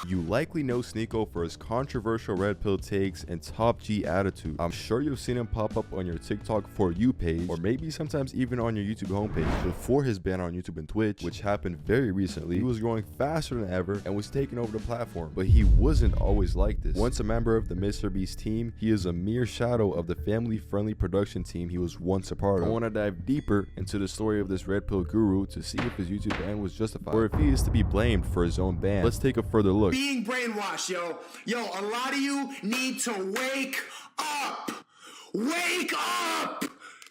You likely know Sneako for his controversial red pill takes and top G attitude. I'm sure you've seen him pop up on your TikTok For You page, or maybe sometimes even on your YouTube homepage. Before his ban on YouTube and Twitch, which happened very recently, he was growing faster than ever and was taking over the platform. But he wasn't always like this. Once a member of the MrBeast team, he is a mere shadow of the family-friendly production team he was once a part of. I want to dive deeper into the story of this red pill guru to see if his YouTube ban was justified, or if he is to be blamed for his own ban. Let's take a further look. Being brainwashed, yo. Yo, a lot of you need to wake up. Wake up!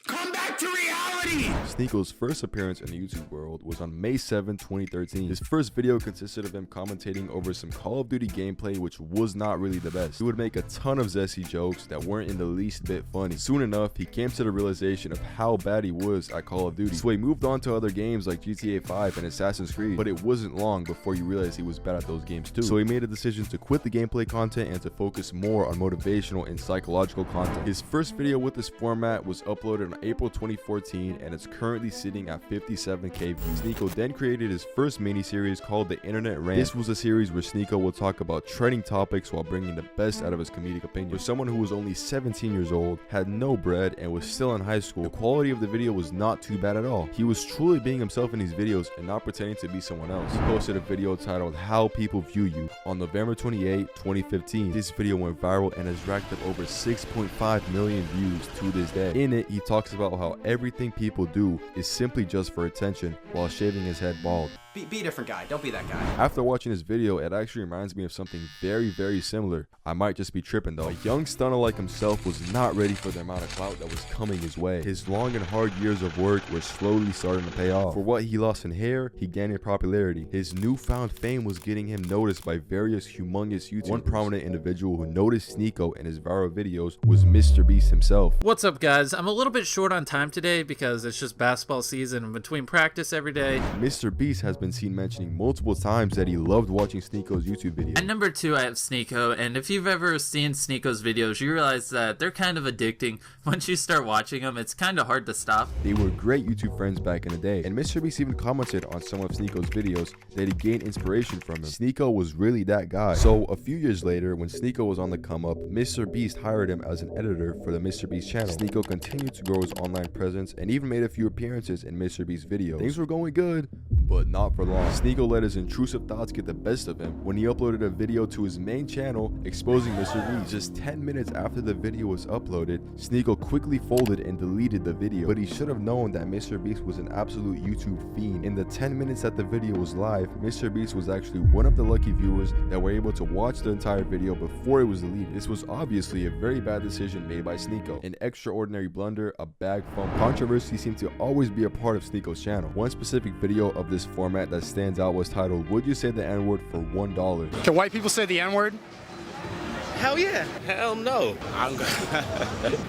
Come back to reality! Sneako's first appearance in the YouTube world was on May 7, 2013. His first video consisted of him commentating over some Call of Duty gameplay, which was not really the best. He would make a ton of zesty jokes that weren't in the least bit funny. Soon enough, he came to the realization of how bad he was at Call of Duty, so he moved on to other games like GTA 5 and Assassin's Creed, but it wasn't long before you realized he was bad at those games too. So he made a decision to quit the gameplay content and to focus more on motivational and psychological content. His first video with this format was uploaded on April 2014 and it's currently sitting at 57k views. Sneako then created his first mini-series called The Internet Rant. This was a series where Sneako will talk about trending topics while bringing the best out of his comedic opinion. For someone who was only 17 years old, had no bread, and was still in high school, the quality of the video was not too bad at all. He was truly being himself in these videos and not pretending to be someone else. He posted a video titled How People View You on November 28, 2015. This video went viral and has racked up over 6.5 million views to this day. In it, he talks about how everything people do is simply just for attention while shaving his head bald. Be a different guy. Don't be that guy. After watching this video, it actually reminds me of something very similar. I might just be tripping though. A young stunner like himself was not ready for the amount of clout that was coming his way. His long and hard years of work were slowly starting to pay off. For what he lost in hair, he gained in popularity. His newfound fame was getting him noticed by various humongous YouTubers. One prominent individual who noticed Sneako and his viral videos was MrBeast himself. What's up, guys? I'm a little bit short on time today because it's just basketball season and between practice every day. MrBeast has been seen mentioning multiple times that he loved watching Sneako's YouTube videos. At number 2, I have Sneako, and if you've ever seen Sneako's videos, you realize that they're kind of addicting. Once you start watching them, it's kind of hard to stop. They were great YouTube friends back in the day, and MrBeast even commented on some of Sneako's videos that he gained inspiration from him. Sneako was really that guy. So a few years later, when Sneako was on the come up, MrBeast hired him as an editor for the MrBeast channel. Sneako continued to grow his online presence and even made a few appearances in MrBeast videos. Things were going good, but not for long. Sneako let his intrusive thoughts get the best of him when he uploaded a video to his main channel exposing MrBeast. Just 10 minutes after the video was uploaded, Sneako quickly folded and deleted the video, but he should have known that MrBeast was an absolute YouTube fiend. In the 10 minutes that the video was live, MrBeast was actually one of the lucky viewers that were able to watch the entire video before it was deleted. This was obviously a very bad decision made by Sneako. An extraordinary blunder, a bag fumble. Controversy seemed to always be a part of Sneako's channel. One specific video of this format that stands out was titled, Would You Say the N-Word for $1? Can white people say the N-word? Hell yeah. Hell no.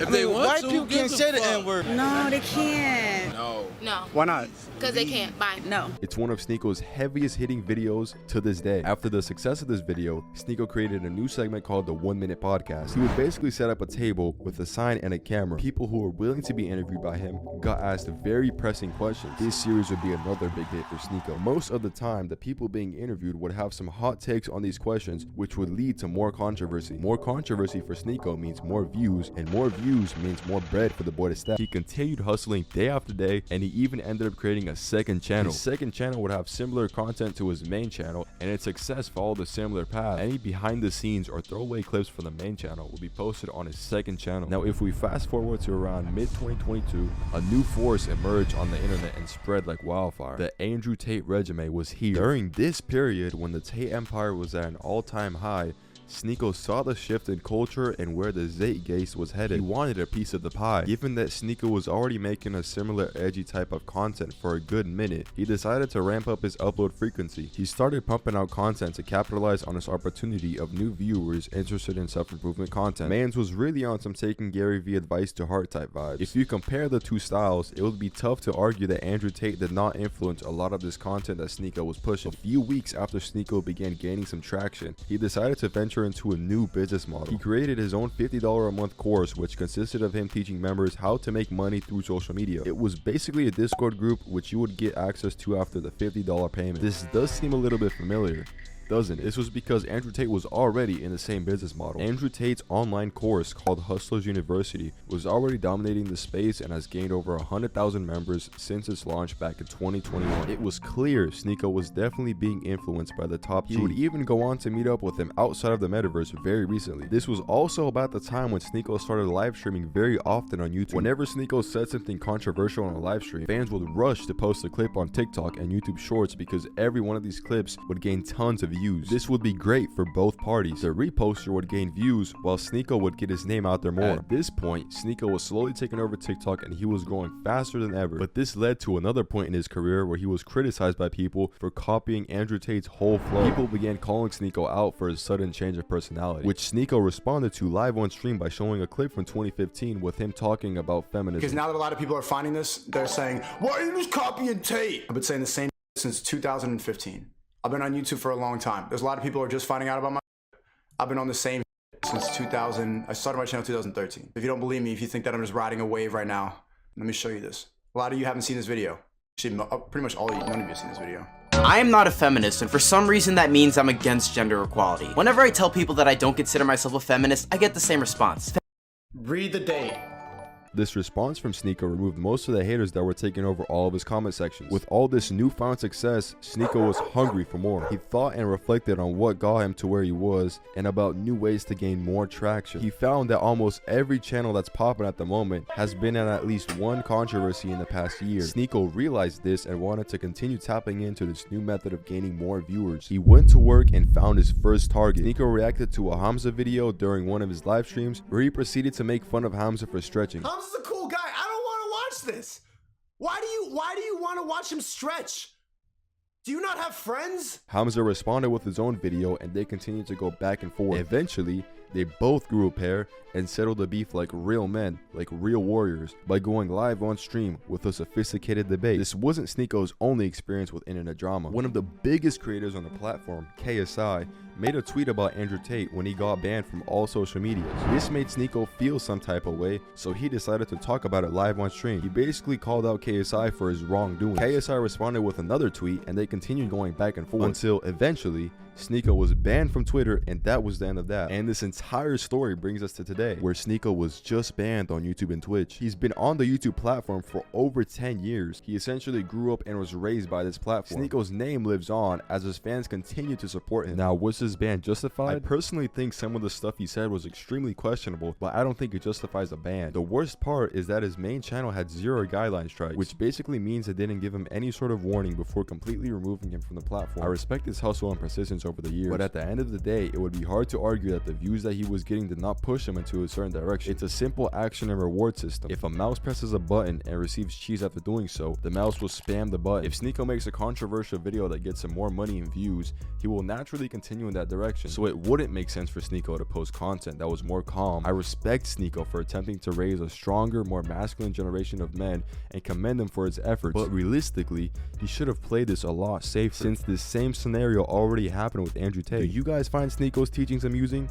If they want white to, people can't say the N-word. No, they can't. No. Why not? Because they can't. Bye. No. It's one of Sneako's heaviest hitting videos to this day. After the success of this video, Sneako created a new segment called the 1 Minute Podcast. He would basically set up a table with a sign and a camera. People who were willing to be interviewed by him got asked very pressing questions. This series would be another big hit for Sneako. Most of the time, the people being interviewed would have some hot takes on these questions, which would lead to more controversy. More controversy for Sneako means more views, and more views means more bread for the boy to stack. He continued hustling day after day, and he even ended up creating a second channel. His second channel would have similar content to his main channel, and its success followed a similar path. Any behind the scenes or throwaway clips from the main channel will be posted on his second channel. Now, if we fast forward to around mid-2022, a new force emerged on the internet and spread like wildfire. The Andrew Tate regime was here. During this period, when the Tate empire was at an all-time high, Sneako saw the shift in culture and where the zeitgeist was headed. He wanted a piece of the pie. Given that Sneako was already making a similar edgy type of content for a good minute, he decided to ramp up his upload frequency. He started pumping out content to capitalize on this opportunity of new viewers interested in self-improvement content. Mans was really on some taking Gary Vee advice to heart type vibes. If you compare the two styles, it would be tough to argue that Andrew Tate did not influence a lot of this content that Sneako was pushing. A few weeks after Sneako began gaining some traction, he decided to venture into a new business model. He created his own $50 a month course, which consisted of him teaching members how to make money through social media. It was basically a Discord group which you would get access to after the $50 payment. This does seem a little bit familiar. doesn't. This was because Andrew Tate was already in the same business model. Andrew Tate's online course called Hustlers University was already dominating the space and has gained over 100,000 members since its launch back in 2021. It was clear Sneako was definitely being influenced by the top G. He would even go on to meet up with him outside of the metaverse very recently. This was also about the time when Sneako started live streaming very often on YouTube. Whenever Sneako said something controversial on a live stream, fans would rush to post a clip on TikTok and YouTube Shorts because every one of these clips would gain tons of views. This would be great for both parties. The reposter would gain views while Sneako would get his name out there more. At this point, Sneako was slowly taking over TikTok and he was growing faster than ever. But this led to another point in his career where he was criticized by people for copying Andrew Tate's whole flow. People began calling Sneako out for his sudden change of personality, which Sneako responded to live on stream by showing a clip from 2015 with him talking about feminism. Because now that a lot of people are finding this, they're saying, why are you just copying Tate? I've been saying the same since 2015. I've been on YouTube for a long time. There's a lot of people who are just finding out about my. I've been on the same since 2000. I started my channel in 2013. If you don't believe me, if you think that I'm just riding a wave right now, let me show you this. A lot of you haven't seen this video. Actually, pretty much all of you, none of you have seen this video. I am not a feminist, and for some reason that means I'm against gender equality. Whenever I tell people that I don't consider myself a feminist, I get the same response. Read the date. This response from Sneako removed most of the haters that were taking over all of his comment sections. With all this newfound success, Sneako was hungry for more. He thought and reflected on what got him to where he was and about new ways to gain more traction. He found that almost every channel that's popping at the moment has been in at least one controversy in the past year. Sneako realized this and wanted to continue tapping into this new method of gaining more viewers. He went to work and found his first target. Sneako reacted to a Hamza video during one of his live streams where he proceeded to make fun of Hamza for stretching. Hamza's a cool guy. I don't want to watch this. Why do you want to watch him stretch? Do you not have friends? Hamza responded with his own video and they continued to go back and forth. Eventually, they both grew a pair and settled the beef like real men, like real warriors, by going live on stream with a sophisticated debate. This wasn't Sneako's only experience with internet drama. One of the biggest creators on the platform, KSI, made a tweet about Andrew Tate when he got banned from all social medias. This made Sneako feel some type of way, so he decided to talk about it live on stream. He basically called out KSI for his wrongdoing. KSI responded with another tweet and they continued going back and forth until eventually Sneako was banned from Twitter, and that was the end of that. And this entire story brings us to today, where Sneako was just banned on YouTube and Twitch. He's been on the YouTube platform for over 10 years. He essentially grew up and was raised by this platform. Sneako's name lives on as his fans continue to support him. Now, was his ban justified? I personally think some of the stuff he said was extremely questionable, but I don't think it justifies a ban. The worst part is that his main channel had 0 guideline strikes, which basically means it didn't give him any sort of warning before completely removing him from the platform. I respect his hustle and persistence over the years, but at the end of the day, it would be hard to argue that the views that he was getting did not push him into a certain direction. It's a simple action and reward system. If a mouse presses a button and receives cheese after doing so, the mouse will spam the button. If Sneako makes a controversial video that gets him more money and views, he will naturally continue in that direction. So it wouldn't make sense for Sneako to post content that was more calm. I respect Sneako for attempting to raise a stronger, more masculine generation of men and commend him for his efforts, but realistically, he should have played this a lot safer, since this same scenario already happened with Andrew Tate. Do you guys find Sneako's teachings amusing?